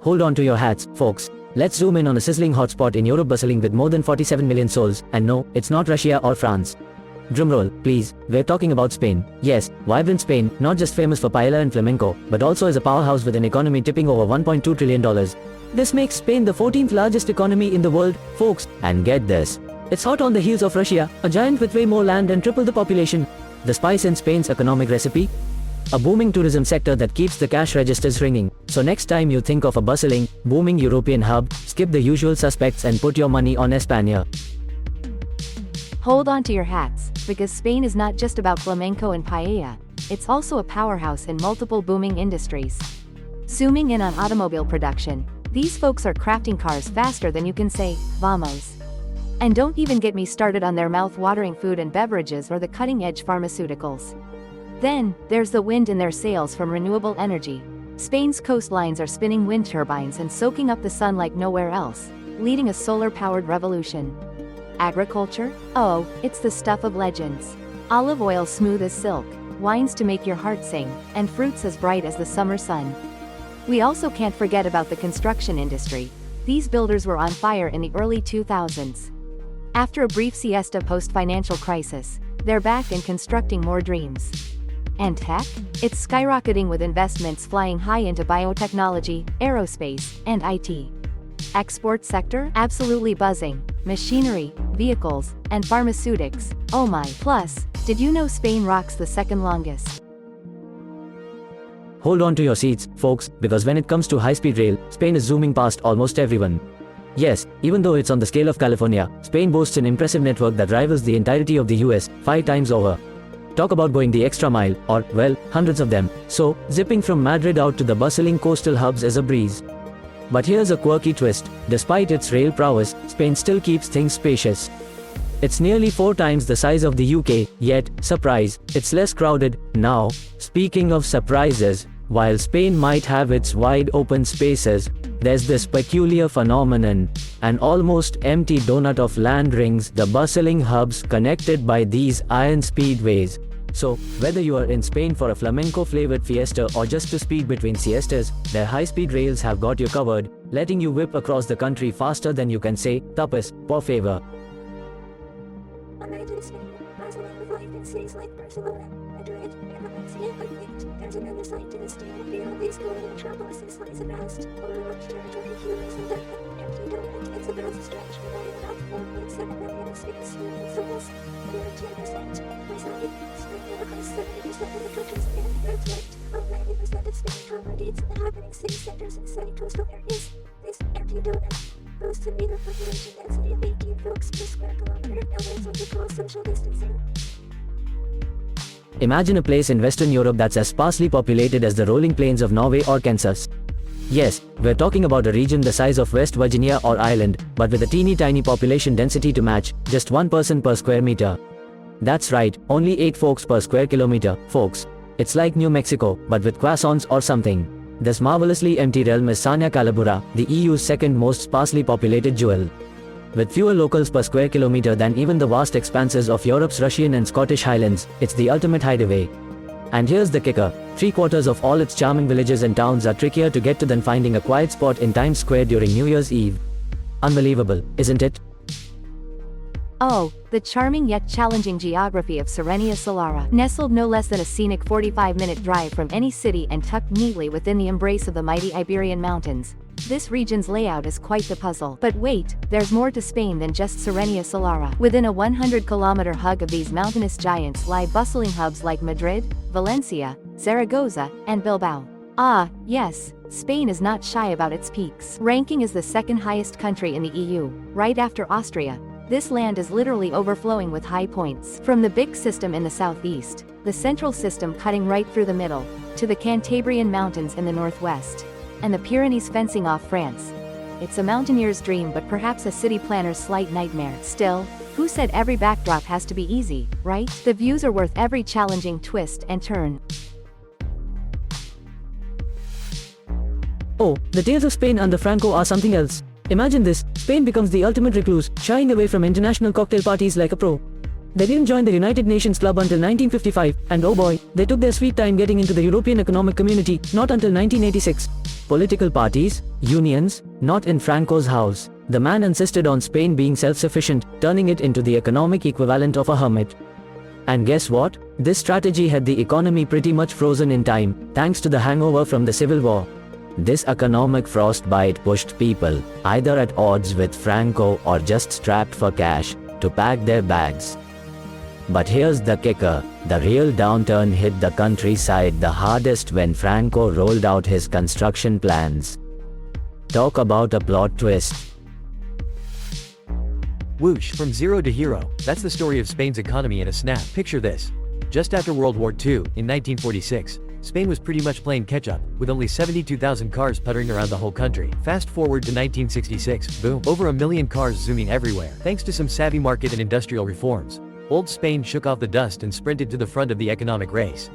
Hold on to your hats, folks. Let's zoom in on a sizzling hotspot in Europe bustling with more than 47 million souls, and no, it's not Russia or France. Drumroll, please, we're talking about Spain. Yes, vibrant Spain, not just famous for paella and flamenco, but also as a powerhouse with an economy tipping over $1.2 trillion. This makes Spain the 14th largest economy in the world, folks, and get this. It's hot on the heels of Russia, a giant with way more land and triple the population. The spice in Spain's economic recipe? A booming tourism sector that keeps the cash registers ringing. So next time you think of a bustling, booming European hub, skip the usual suspects and put your money on España. Hold on to your hats, because Spain is not just about flamenco and paella, it's also a powerhouse in multiple booming industries. Zooming in on automobile production, these folks are crafting cars faster than you can say, vamos. And don't even get me started on their mouth-watering food and beverages or the cutting-edge pharmaceuticals. Then, there's the wind in their sails from renewable energy. Spain's coastlines are spinning wind turbines and soaking up the sun like nowhere else, leading a solar-powered revolution. Agriculture? Oh, it's the stuff of legends. Olive oil smooth as silk, wines to make your heart sing, and fruits as bright as the summer sun. We also can't forget about the construction industry. These builders were on fire in the early 2000s. After a brief siesta post-financial crisis, they're back and constructing more dreams. And tech? It's skyrocketing with investments flying high into biotechnology, aerospace, and IT. Export sector? Absolutely buzzing. Machinery, vehicles, and pharmaceutics, oh my. Plus, did you know Spain rocks the second longest? Hold on to your seats, folks, because when it comes to high-speed rail, Spain is zooming past almost everyone. Yes, even though it's on the scale of California, Spain boasts an impressive network that rivals the entirety of the US 5 times over. Talk about going the extra mile, or, well, hundreds of them. So, zipping from Madrid out to the bustling coastal hubs is a breeze. But here's a quirky twist. Despite its rail prowess, Spain still keeps things spacious. It's nearly 4 times the size of the UK, yet, surprise, it's less crowded. Now, speaking of surprises, while Spain might have its wide open spaces, there's this peculiar phenomenon, an almost empty donut of land rings, the bustling hubs connected by these iron speedways. So, whether you are in Spain for a flamenco-flavored fiesta or just to speed between siestas, their high-speed rails have got you covered, letting you whip across the country faster than you can say, tapas, por favor. Cities like Barcelona, Madrid, and Valencia, but wait, there's another side to the state. Beyond these glowing metropolises lies a vast, overlooked territory humans and an empty donut. It's a vast stretch divided about 4.7 million of space human souls. 13% reside, spread across 70% of the country's land birthright. On 90% of Spain congregates in happening city centers and sunny coastal areas. This empty donut boasts a meager population density of 18 folks per square kilometer. Now there's what we call social distancing. Imagine a place in Western Europe that's as sparsely populated as the rolling plains of Norway or Kansas. Yes, we're talking about a region the size of West Virginia or Ireland, but with a teeny tiny population density to match, just 1 person per square meter. That's right, only 8 folks per square kilometer, folks. It's like New Mexico, but with croissants or something. This marvelously empty realm is Sanya Calabura, the EU's second most sparsely populated jewel. With fewer locals per square kilometer than even the vast expanses of Europe's Russian and Scottish highlands, it's the ultimate hideaway. And here's the kicker, 3/4 of all its charming villages and towns are trickier to get to than finding a quiet spot in Times Square during New Year's Eve. Unbelievable, isn't it? Oh, the charming yet challenging geography of Serenia Solara, nestled no less than a scenic 45-minute drive from any city and tucked neatly within the embrace of the mighty Iberian Mountains. This region's layout is quite the puzzle. But wait, there's more to Spain than just Serenia Solara. Within a 100-kilometer hug of these mountainous giants lie bustling hubs like Madrid, Valencia, Zaragoza, and Bilbao. Ah, yes, Spain is not shy about its peaks. Ranking as the second highest country in the EU, right after Austria. This land is literally overflowing with high points. From the big system in the southeast, the central system cutting right through the middle, to the Cantabrian Mountains in the northwest, and the Pyrenees fencing off France. It's a mountaineer's dream but perhaps a city planner's slight nightmare. Still, who said every backdrop has to be easy, right? The views are worth every challenging twist and turn. Oh, the tales of Spain under Franco are something else. Imagine this, Spain becomes the ultimate recluse, shying away from international cocktail parties like a pro. They didn't join the United Nations Club until 1955, and oh boy, they took their sweet time getting into the European Economic Community, not until 1986. Political parties, unions, not in Franco's house. The man insisted on Spain being self-sufficient, turning it into the economic equivalent of a hermit. And guess what? This strategy had the economy pretty much frozen in time, thanks to the hangover from the Civil War. This economic frostbite pushed people, either at odds with Franco or just strapped for cash, to pack their bags. But here's the kicker, the real downturn hit the countryside the hardest when Franco rolled out his construction plans. Talk about a plot twist. Whoosh, from zero to hero, that's the story of Spain's economy in a snap. Picture this. Just after World War II, in 1946, Spain was pretty much playing catch-up, with only 72,000 cars puttering around the whole country. Fast forward to 1966, boom, over 1 million cars zooming everywhere. Thanks to some savvy market and industrial reforms, old Spain shook off the dust and sprinted to the front of the economic race.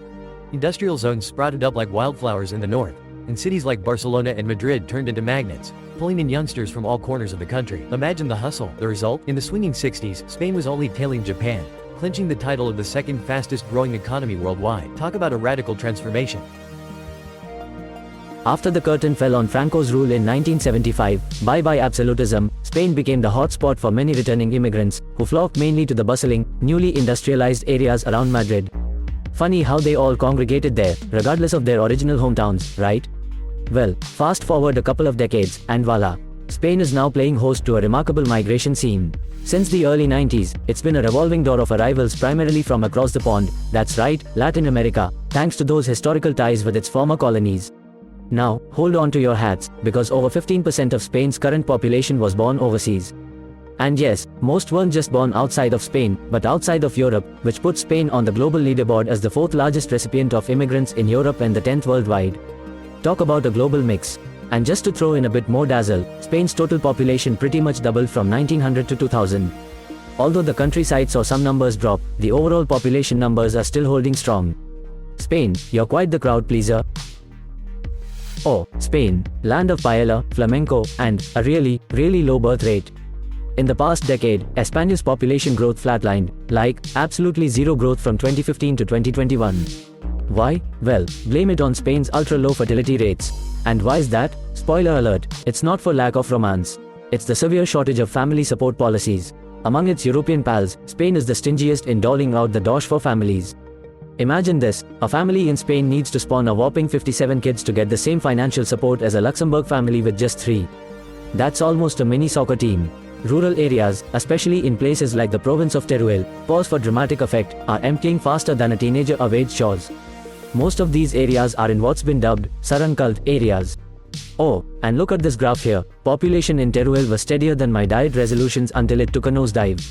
Industrial zones sprouted up like wildflowers in the north, and cities like Barcelona and Madrid turned into magnets, pulling in youngsters from all corners of the country. Imagine the hustle. The result? In the swinging 60s, Spain was only tailing Japan, clinching the title of the second fastest growing economy worldwide. Talk about a radical transformation. After the curtain fell on Franco's rule in 1975, bye-bye absolutism, Spain became the hotspot for many returning immigrants, who flocked mainly to the bustling, newly industrialized areas around Madrid. Funny how they all congregated there, regardless of their original hometowns, right? Well, fast forward a couple of decades, and voila! Spain is now playing host to a remarkable migration scene. Since the early 90s, it's been a revolving door of arrivals primarily from across the pond, that's right, Latin America, thanks to those historical ties with its former colonies. Now, hold on to your hats, because over 15% of Spain's current population was born overseas. And yes, most weren't just born outside of Spain, but outside of Europe, which puts Spain on the global leaderboard as the 4th largest recipient of immigrants in Europe and the 10th worldwide. Talk about a global mix. And just to throw in a bit more dazzle, Spain's total population pretty much doubled from 1900 to 2000. Although the countryside saw some numbers drop, the overall population numbers are still holding strong. Spain, you're quite the crowd pleaser. Oh, Spain, land of paella, flamenco, and a really, really low birth rate. In the past decade, España's population growth flatlined, like, absolutely zero growth from 2015 to 2021. Why? Well, blame it on Spain's ultra-low fertility rates. And why is that? Spoiler alert, it's not for lack of romance. It's the severe shortage of family support policies. Among its European pals, Spain is the stingiest in doling out the dosh for families. Imagine this, a family in Spain needs to spawn a whopping 57 kids to get the same financial support as a Luxembourg family with just 3. That's almost a mini soccer team. Rural areas, especially in places like the province of Teruel, pause for dramatic effect, are emptying faster than a teenager evades chores. Most of these areas are in what's been dubbed Saran cult areas. Oh, and look at this graph here, population in Teruel was steadier than my diet resolutions until it took a nosedive.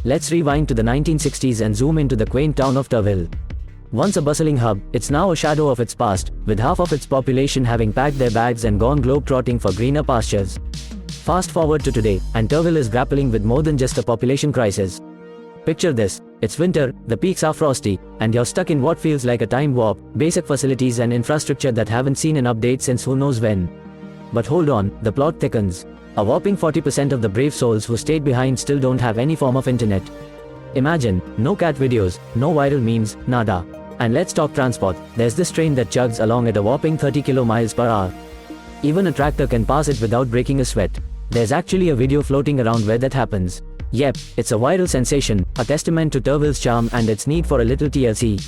Let's rewind to the 1960s and zoom into the quaint town of Teruel. Once a bustling hub, it's now a shadow of its past, with half of its population having packed their bags and gone globe-trotting for greener pastures. Fast forward to today, and Teruel is grappling with more than just a population crisis. Picture this, it's winter, the peaks are frosty, and you're stuck in what feels like a time warp, basic facilities and infrastructure that haven't seen an update since who knows when. But hold on, the plot thickens. A whopping 40% of the brave souls who stayed behind still don't have any form of internet. Imagine, no cat videos, no viral memes, nada. And let's talk transport, there's this train that chugs along at a whopping 30 km/h. Even a tractor can pass it without breaking a sweat. There's actually a video floating around where that happens. Yep, it's a viral sensation, a testament to Teruel's charm and its need for a little TLC.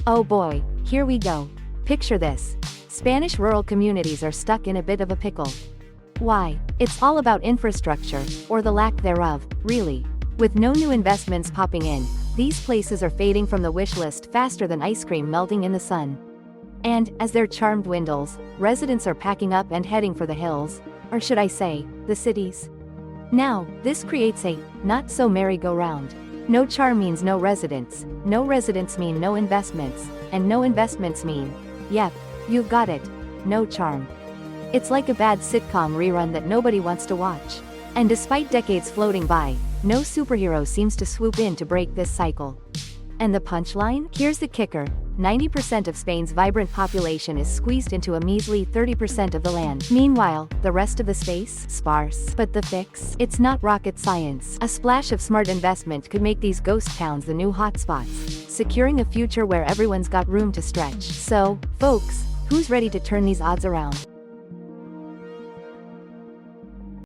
Oh boy, here we go. Picture this. Spanish rural communities are stuck in a bit of a pickle. Why? It's all about infrastructure, or the lack thereof, really. With no new investments popping in, these places are fading from the wish list faster than ice cream melting in the sun. And, as their charm dwindles, residents are packing up and heading for the hills, or should I say, the cities. Now, this creates a not-so-merry-go-round. No charm means no residents mean no investments, and no investments mean, yep, you've got it, no charm. It's like a bad sitcom rerun that nobody wants to watch. And despite decades floating by, no superhero seems to swoop in to break this cycle. And the punchline? Here's the kicker. 90% of Spain's vibrant population is squeezed into a measly 30% of the land. Meanwhile, the rest of the space? Sparse. But the fix? It's not rocket science. A splash of smart investment could make these ghost towns the new hotspots, securing a future where everyone's got room to stretch. So, folks, Who's ready to turn these odds around?